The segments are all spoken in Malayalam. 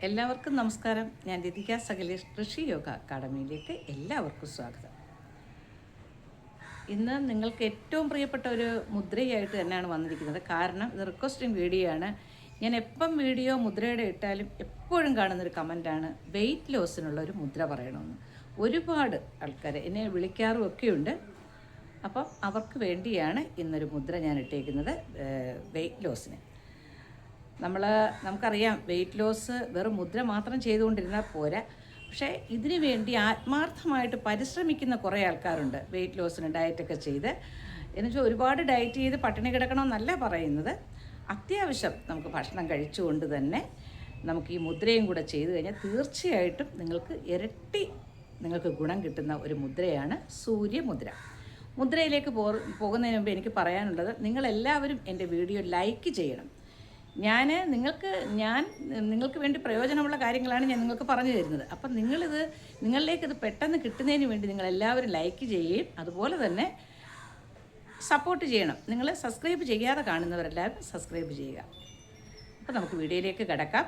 എല്ലാവർക്കും നമസ്കാരം. ഞാൻ ലതിക സകലേഷ് ഋഷി യോഗ അക്കാഡമിയിലേക്ക് എല്ലാവർക്കും സ്വാഗതം. ഇന്ന് നിങ്ങൾക്ക് ഏറ്റവും പ്രിയപ്പെട്ട ഒരു മുദ്രയായിട്ട് തന്നെയാണ് വന്നിരിക്കുന്നത്. കാരണം ഇത് റിക്വസ്റ്റിംഗ് വീഡിയോ ആണ്. ഞാൻ എപ്പം വീഡിയോ മുദ്രയുടെ ഇട്ടാലും എപ്പോഴും കാണുന്നൊരു കമൻറ്റാണ് വെയിറ്റ് ലോസിനുള്ള ഒരു മുദ്ര പറയണമെന്ന്. ഒരുപാട് ആൾക്കാർ എന്നെ വിളിക്കാറും ഒക്കെയുണ്ട്. അപ്പം അവർക്ക് വേണ്ടിയാണ് ഇന്നൊരു മുദ്ര ഞാൻ ഇട്ടേക്കുന്നത്, വെയിറ്റ് ലോസിന്. നമുക്കറിയാം വെയിറ്റ് ലോസ് വെറും മുദ്ര മാത്രം ചെയ്തുകൊണ്ടിരുന്നാൽ പോരാ. പക്ഷേ ഇതിനു വേണ്ടി ആത്മാർത്ഥമായിട്ട് പരിശ്രമിക്കുന്ന കുറേ ആൾക്കാരുണ്ട്. വെയിറ്റ് ലോസിന് ഡയറ്റൊക്കെ ചെയ്ത്, എന്നുവെച്ചാൽ ഒരുപാട് ഡയറ്റ് ചെയ്ത് പട്ടിണി കിടക്കണമെന്നല്ല പറയുന്നത്. അത്യാവശ്യം നമുക്ക് ഭക്ഷണം കഴിച്ചുകൊണ്ട് തന്നെ നമുക്ക് ഈ മുദ്രയും കൂടെ ചെയ്തു കഴിഞ്ഞാൽ തീർച്ചയായിട്ടും നിങ്ങൾക്ക് ഗുണം കിട്ടുന്ന ഒരു മുദ്രയാണ് സൂര്യമുദ്ര. മുദ്രയിലേക്ക് പോകുന്നതിന് മുമ്പ് എനിക്ക് പറയാനുള്ളത്, നിങ്ങളെല്ലാവരും എൻ്റെ വീഡിയോ ലൈക്ക് ചെയ്യണം. നിങ്ങൾക്ക് വേണ്ടി പ്രയോജനമുള്ള കാര്യങ്ങളാണ് ഞാൻ നിങ്ങൾക്ക് പറഞ്ഞു തരുന്നത്. അപ്പം നിങ്ങളിലേക്കിത് പെട്ടെന്ന് കിട്ടുന്നതിന് വേണ്ടി നിങ്ങളെല്ലാവരും ലൈക്ക് ചെയ്യുകയും അതുപോലെ തന്നെ സപ്പോർട്ട് ചെയ്യണം. നിങ്ങൾ സബ്സ്ക്രൈബ് ചെയ്യാതെ കാണുന്നവരെല്ലാവരും സബ്സ്ക്രൈബ് ചെയ്യുക. അപ്പോൾ നമുക്ക് വീഡിയോയിലേക്ക് കിടക്കാം.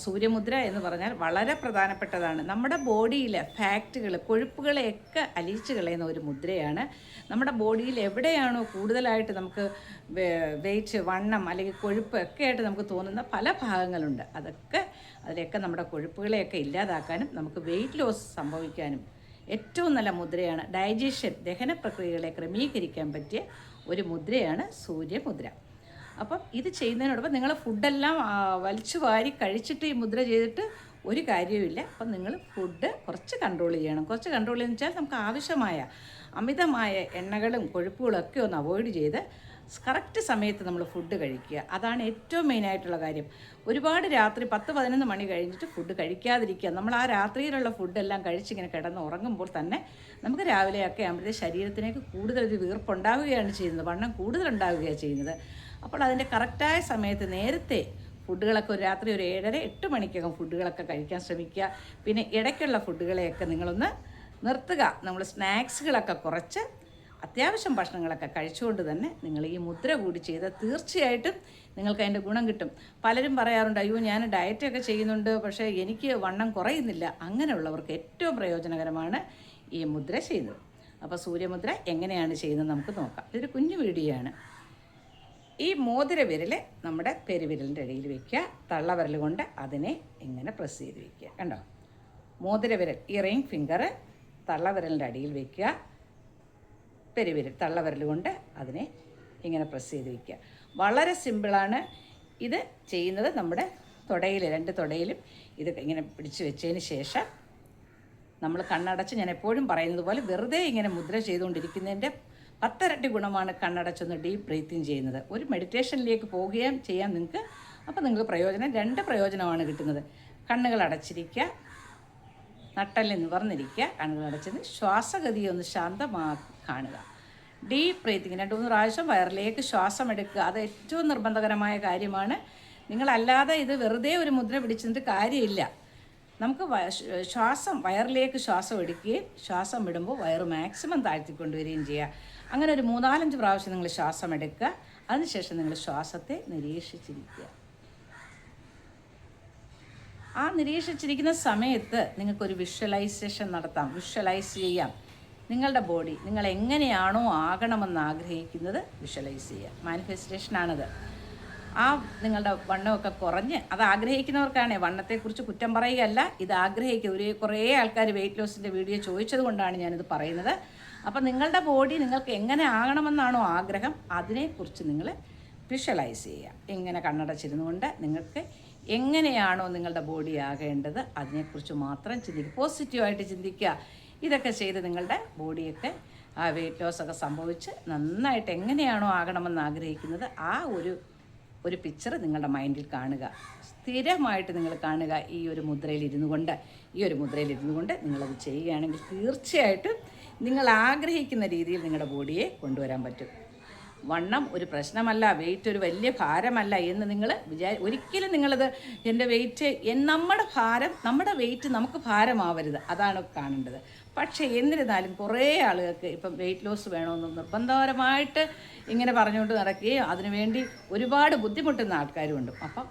സൂര്യമുദ്ര എന്ന് പറഞ്ഞാൽ വളരെ പ്രധാനപ്പെട്ടതാണ്. നമ്മുടെ ബോഡിയിലെ ഫാക്റ്റുകൾ, കൊഴുപ്പുകളെയൊക്കെ അലിയിച്ച് കളയുന്ന ഒരു മുദ്രയാണ്. നമ്മുടെ ബോഡിയിൽ എവിടെയാണോ കൂടുതലായിട്ട് നമുക്ക് വെയിറ്റ്, വണ്ണം അല്ലെങ്കിൽ കൊഴുപ്പ് ഒക്കെ ആയിട്ട് നമുക്ക് തോന്നുന്ന പല ഭാഗങ്ങളുണ്ട്. അതിലൊക്കെ നമ്മുടെ കൊഴുപ്പുകളെയൊക്കെ ഇല്ലാതാക്കാനും നമുക്ക് വെയിറ്റ് ലോസ് സംഭവിക്കാനും ഏറ്റവും നല്ല മുദ്രയാണ്. ദഹന പ്രക്രിയകളെ ക്രമീകരിക്കാൻ പറ്റിയ ഒരു മുദ്രയാണ് സൂര്യമുദ്ര. അപ്പം ഇത് ചെയ്യുന്നതിനോടൊപ്പം നിങ്ങൾ ഫുഡെല്ലാം വലിച്ചു വാരി കഴിച്ചിട്ട് ഈ മുദ്ര ചെയ്തിട്ട് ഒരു കാര്യവുമില്ല. അപ്പം നിങ്ങൾ ഫുഡ് കുറച്ച് കൺട്രോൾ ചെയ്യണം. കുറച്ച് കൺട്രോൾ ചെയ്യുന്ന വെച്ചാൽ നമുക്ക് ആവശ്യമായ അമിതമായ എണ്ണകളും കൊഴുപ്പുകളും ഒക്കെ ഒന്ന് അവോയ്ഡ് ചെയ്ത് കറക്റ്റ് സമയത്ത് നമ്മൾ ഫുഡ് കഴിക്കുക. അതാണ് ഏറ്റവും മെയിനായിട്ടുള്ള കാര്യം. ഒരുപാട് രാത്രി 10-11 മണി കഴിഞ്ഞിട്ട് ഫുഡ് കഴിക്കാതിരിക്കുക. നമ്മൾ ആ രാത്രിയിലുള്ള ഫുഡെല്ലാം കഴിച്ചിങ്ങനെ കിടന്ന് ഉറങ്ങുമ്പോൾ തന്നെ നമുക്ക് രാവിലെയൊക്കെ ആകുമ്പോഴത്തെ ശരീരത്തിലേക്ക് കൂടുതലൊരു വീർപ്പുണ്ടാവുകയാണ് ചെയ്യുന്നത്, വണ്ണം കൂടുതലുണ്ടാവുകയാണ് ചെയ്യുന്നത്. അപ്പോൾ അതിൻ്റെ കറക്റ്റായ സമയത്ത് നേരത്തെ ഫുഡുകളൊക്കെ രാത്രി ഒരു 7:30-8 മണിക്കകം ഫുഡുകളൊക്കെ കഴിക്കാൻ ശ്രമിക്കുക. പിന്നെ ഇടയ്ക്കുള്ള ഫുഡുകളെയൊക്കെ നിങ്ങളൊന്ന് നിർത്തുക. നമ്മൾ സ്നാക്സുകളൊക്കെ കുറച്ച് അത്യാവശ്യം ഭക്ഷണങ്ങളൊക്കെ കഴിച്ചുകൊണ്ട് തന്നെ നിങ്ങൾ ഈ മുദ്ര കൂടി ചെയ്താൽ തീർച്ചയായിട്ടും നിങ്ങൾക്ക് അതിൻ്റെ ഗുണം കിട്ടും. പലരും പറയാറുണ്ട്, അയ്യോ ഞാൻ ഡയറ്റൊക്കെ ചെയ്യുന്നുണ്ട് പക്ഷേ എനിക്ക് വണ്ണം കുറയുന്നില്ല. അങ്ങനെയുള്ളവർക്ക് ഏറ്റവും പ്രയോജനകരമാണ് ഈ മുദ്ര ചെയ്യുന്നത്. അപ്പോൾ സൂര്യമുദ്ര എങ്ങനെയാണ് ചെയ്യുന്നത് നമുക്ക് നോക്കാം. ഇതൊരു കുഞ്ഞു വീഡിയോ ആണ്. ഈ മോതിര വിരൽ നമ്മുടെ പെരുവിരലിൻ്റെ ഇടയിൽ വയ്ക്കുക. തള്ളവിരൽ കൊണ്ട് അതിനെ ഇങ്ങനെ പ്രസ് ചെയ്ത് വയ്ക്കുക. കണ്ടോ, മോതിര വിരൽ, ഈ റിംഗ് ഫിംഗർ തള്ളവിരലിൻ്റെ അടിയിൽ വയ്ക്കുക. പെരുവിരൽ തള്ളവിരൽ കൊണ്ട് അതിനെ ഇങ്ങനെ പ്രസ് ചെയ്ത് വയ്ക്കുക. വളരെ സിമ്പിളാണ്. ഇത് ചെയ്യുന്നത് നമ്മുടെ തുടയിൽ, 2 തുടയിലും ഇത് ഇങ്ങനെ പിടിച്ച് വെച്ചതിന് ശേഷം നമ്മൾ കണ്ണടച്ച്, ഞാൻ എപ്പോഴും പറയുന്നത് പോലെ വെറുതെ ഇങ്ങനെ മുദ്ര ചെയ്തുകൊണ്ടിരിക്കുന്നതിൻ്റെ 10 ഇരട്ടി ഗുണമാണ് കണ്ണടച്ചൊന്ന് ഡീപ്പ് ബ്രീത്തിങ് ചെയ്യുന്നത്. ഒരു മെഡിറ്റേഷനിലേക്ക് പോവുകയും ചെയ്യാം നിങ്ങൾക്ക്. അപ്പോൾ നിങ്ങൾക്ക് 2 പ്രയോജനമാണ് കിട്ടുന്നത്. കണ്ണുകൾ അടച്ചിരിക്കുക, നട്ടലിൽ നിവർന്നിരിക്കുക, കണ്ണുകൾ അടച്ചത് ശ്വാസഗതി ഒന്ന് കാണുക. ഡീപ്പ് ബ്രീത്തിങ് 2-3 പ്രാവശ്യം വയറിലേക്ക് ശ്വാസം എടുക്കുക. അത് ഏറ്റവും നിർബന്ധകരമായ കാര്യമാണ്. നിങ്ങളല്ലാതെ ഇത് വെറുതെ ഒരു മുദ്ര പിടിച്ചിട്ട് കാര്യമില്ല. നമുക്ക് വയറിലേക്ക് ശ്വാസം എടുക്കുകയും ശ്വാസം വിടുമ്പോൾ വയറ് മാക്സിമം താഴ്ത്തിക്കൊണ്ടുവരികയും ചെയ്യുക. അങ്ങനെ ഒരു 3-4-5 പ്രാവശ്യം നിങ്ങൾ ശ്വാസം എടുക്കുക. അതിനുശേഷം നിങ്ങൾ ശ്വാസത്തെ നിരീക്ഷിച്ചിരിക്കുക. ആ നിരീക്ഷിച്ചിരിക്കുന്ന സമയത്ത് നിങ്ങൾക്കൊരു വിഷ്വലൈസേഷൻ നടത്താം, വിഷ്വലൈസ് ചെയ്യാം. നിങ്ങളുടെ ബോഡി നിങ്ങൾ എങ്ങനെയാണോ ആകണമെന്ന് ആഗ്രഹിക്കുന്നത് വിഷ്വലൈസ് ചെയ്യുക. മാനിഫെസ്റ്റേഷനാണത്. നിങ്ങളുടെ വണ്ണമൊക്കെ കുറഞ്ഞ് അത് ആഗ്രഹിക്കുന്നവർക്കാണ്. വണ്ണത്തെക്കുറിച്ച് കുറ്റം പറയുകയല്ല, ഇത് കുറേ ആൾക്കാർ വെയിറ്റ് ലോസിൻ്റെ വീഡിയോ ചോദിച്ചത് കൊണ്ടാണ് ഞാനിത് പറയുന്നത്. അപ്പം നിങ്ങളുടെ ബോഡി നിങ്ങൾക്ക് എങ്ങനെ ആകണമെന്നാണോ ആഗ്രഹം, അതിനെക്കുറിച്ച് നിങ്ങൾ വിഷ്വലൈസ് ചെയ്യുക. ഇങ്ങനെ കണ്ണടച്ചിരുന്നുകൊണ്ട് നിങ്ങൾക്ക് എങ്ങനെയാണോ നിങ്ങളുടെ ബോഡി ആകേണ്ടത് അതിനെക്കുറിച്ച് മാത്രം ചിന്തിക്കുക. പോസിറ്റീവായിട്ട് ചിന്തിക്കുക. ഇതൊക്കെ ചെയ്ത് നിങ്ങളുടെ ബോഡിയൊക്കെ ആ വെയിറ്റ് ലോസൊക്കെ സംഭവിച്ച് നന്നായിട്ട് എങ്ങനെയാണോ ആകണമെന്ന് ആഗ്രഹിക്കുന്നത് ആ ഒരു പിക്ചർ നിങ്ങളുടെ മൈൻഡിൽ കാണുക. സ്ഥിരമായിട്ട് നിങ്ങൾ കാണുക. ഈ ഒരു മുദ്രയിൽ ഇരുന്നു കൊണ്ട് നിങ്ങളത് ചെയ്യുകയാണെങ്കിൽ തീർച്ചയായിട്ടും നിങ്ങൾ ആഗ്രഹിക്കുന്ന രീതിയിൽ നിങ്ങളുടെ ബോഡിയെ കൊണ്ടുവരാൻ പറ്റും. വണ്ണം ഒരു പ്രശ്നമല്ല, വെയിറ്റ് ഒരു വലിയ ഭാരമല്ല എന്ന് നിങ്ങൾ ഒരിക്കലും നിങ്ങളത് എൻ്റെ വെയിറ്റ്, നമ്മുടെ വെയിറ്റ് നമുക്ക് ഭാരമാവരുത്. അതാണ് കാണേണ്ടത്. പക്ഷേ എന്നിരുന്നാലും കുറേ ആളുകൾക്ക് ഇപ്പം വെയിറ്റ് ലോസ് വേണമെന്ന് നിർബന്ധപരമായിട്ട് ഇങ്ങനെ പറഞ്ഞുകൊണ്ട് നടക്കുകയും അതിനുവേണ്ടി ഒരുപാട് ബുദ്ധിമുട്ടുന്ന ആൾക്കാരുമുണ്ട്. അപ്പം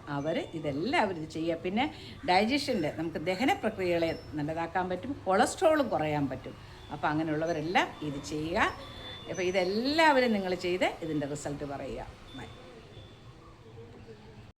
ഇതെല്ലാവരും ഇത് ചെയ്യുക. പിന്നെ ഡൈജഷൻ്റെ നമുക്ക് ദഹന പ്രക്രിയകളെ നല്ലതാക്കാൻ പറ്റും, കൊളസ്ട്രോളും കുറയാൻ പറ്റും. അപ്പോൾ അങ്ങനെയുള്ളവരെല്ലാം ഇത് ചെയ്യുക. അപ്പോൾ ഇതെല്ലാവരും നിങ്ങൾ ചെയ്ത് ഇതിൻ്റെ റിസൾട്ട് പറയുക.